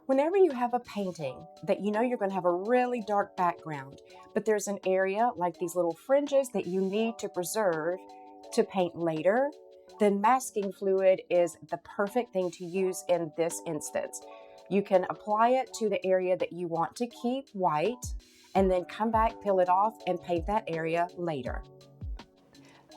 Whenever you have a painting that you know you're going to have a really dark background, but there's an area like these little fringes that you need to preserve to paint later, then masking fluid is the perfect thing to use in this instance. You can apply it to the area that you want to keep white and then come back, peel it off, and paint that area later.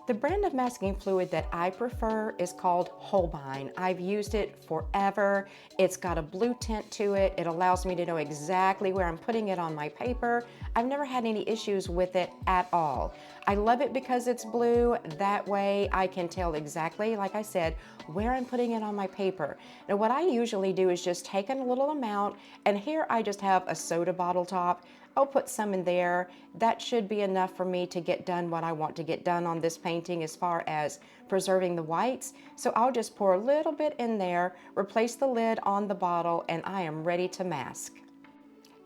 The brand of masking fluid that I prefer is called Holbein. I've used it forever. It's got a blue tint to it. It allows me to know exactly where I'm putting it on my paper. I've never had any issues with it at all. I love it because it's blue. That way I can tell exactly, like I said, where I'm putting it on my paper. Now what I usually do is just take a little amount, and here I just have a soda bottle top. I'll put some in there. That should be enough for me to get done what I want to get done on this painting as far as preserving the whites. So I'll just pour a little bit in there, replace the lid on the bottle, and I am ready to mask.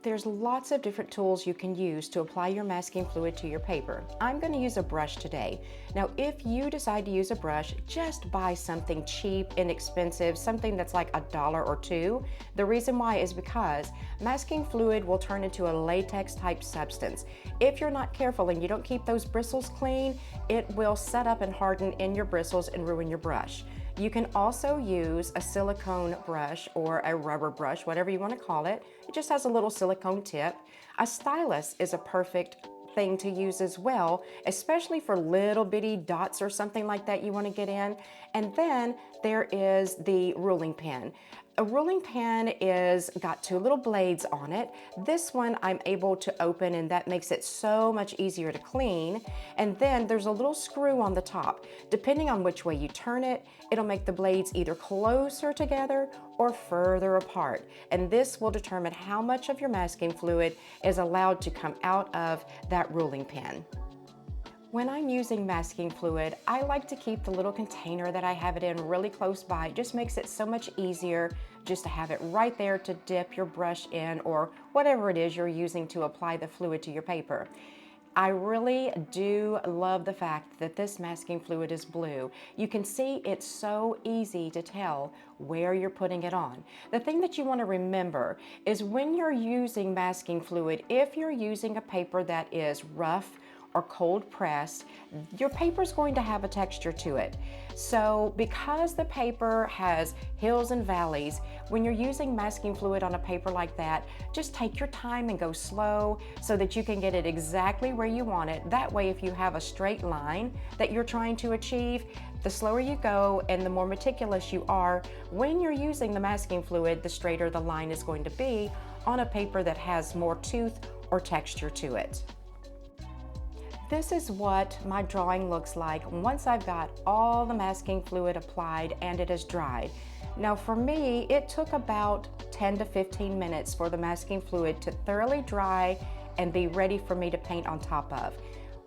There's lots of different tools you can use to apply your masking fluid to your paper. I'm going to use a brush today. Now, if you decide to use a brush, just buy something cheap, inexpensive, something that's like $1 or $2. The reason why is because masking fluid will turn into a latex type substance. If you're not careful and you don't keep those bristles clean, it will set up and harden in your bristles and ruin your brush. You can also use a silicone brush or a rubber brush, whatever you want to call it. It just has a little silicone tip. A stylus is a perfect thing to use as well, especially for little bitty dots or something like that you want to get in. And then there is the ruling pen. A ruling pen is got two little blades on it. This one I'm able to open, and that makes it so much easier to clean. And then there's a little screw on the top. Depending on which way you turn it, it'll make the blades either closer together or further apart. And this will determine how much of your masking fluid is allowed to come out of that ruling pen. When I'm using masking fluid, I like to keep the little container that I have it in really close by. It just makes it so much easier just to have it right there to dip your brush in, or whatever it is you're using to apply the fluid to your paper. I really do love the fact that this masking fluid is blue. You can see it's so easy to tell where you're putting it on. The thing that you want to remember is when you're using masking fluid, if you're using a paper that is rough or cold pressed, your paper is going to have a texture to it. So because the paper has hills and valleys, when you're using masking fluid on a paper like that, just take your time and go slow so that you can get it exactly where you want it. That way, if you have a straight line that you're trying to achieve, the slower you go and the more meticulous you are, when you're using the masking fluid, the straighter the line is going to be on a paper that has more tooth or texture to it. This is what my drawing looks like once I've got all the masking fluid applied and it is dried. Now for me, it took about 10 to 15 minutes for the masking fluid to thoroughly dry and be ready for me to paint on top of.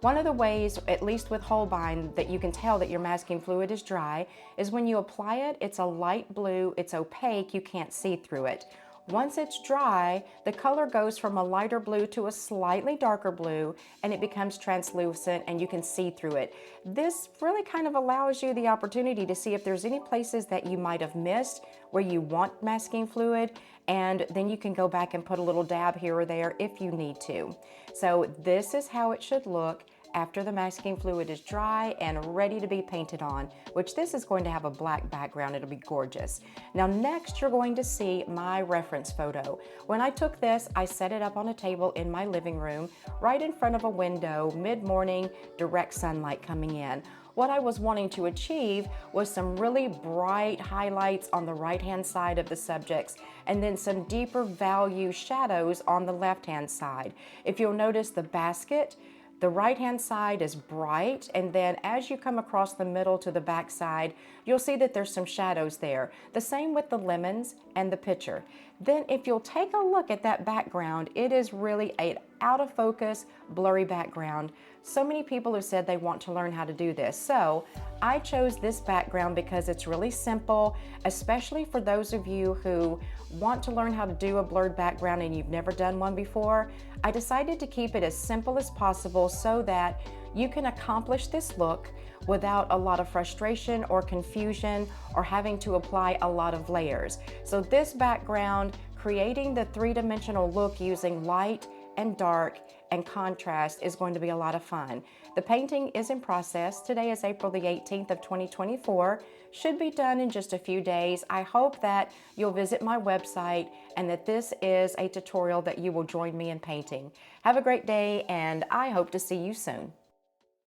One of the ways, at least with Holbein, that you can tell that your masking fluid is dry is when you apply it, it's a light blue, it's opaque, you can't see through it. Once it's dry, the color goes from a lighter blue to a slightly darker blue, and it becomes translucent and you can see through it. This really kind of allows you the opportunity to see if there's any places that you might have missed where you want masking fluid, and then you can go back and put a little dab here or there if you need to. So this is how it should look after the masking fluid is dry and ready to be painted on, which this is going to have a black background. It'll be gorgeous. Now next you're going to see my reference photo. When I took this, I set it up on a table in my living room, right in front of a window, mid-morning, direct sunlight coming in. What I was wanting to achieve was some really bright highlights on the right-hand side of the subjects, and then some deeper value shadows on the left-hand side. If you'll notice the basket, the right-hand side is bright, and then as you come across the middle to the back side, you'll see that there's some shadows there. The same with the lemons and the pitcher. Then if you'll take a look at that background, it is really an out of focus, blurry background. So many people have said they want to learn how to do this. So I chose this background because it's really simple, especially for those of you who want to learn how to do a blurred background and you've never done one before. I decided to keep it as simple as possible so that you can accomplish this look without a lot of frustration or confusion or having to apply a lot of layers. So this background creating the three-dimensional look using light and dark and contrast is going to be a lot of fun. The painting is in process. Today is April the 18th of 2024. Should be done in just a few days. I hope that you'll visit my website and that this is a tutorial that you will join me in painting. Have a great day, and I hope to see you soon.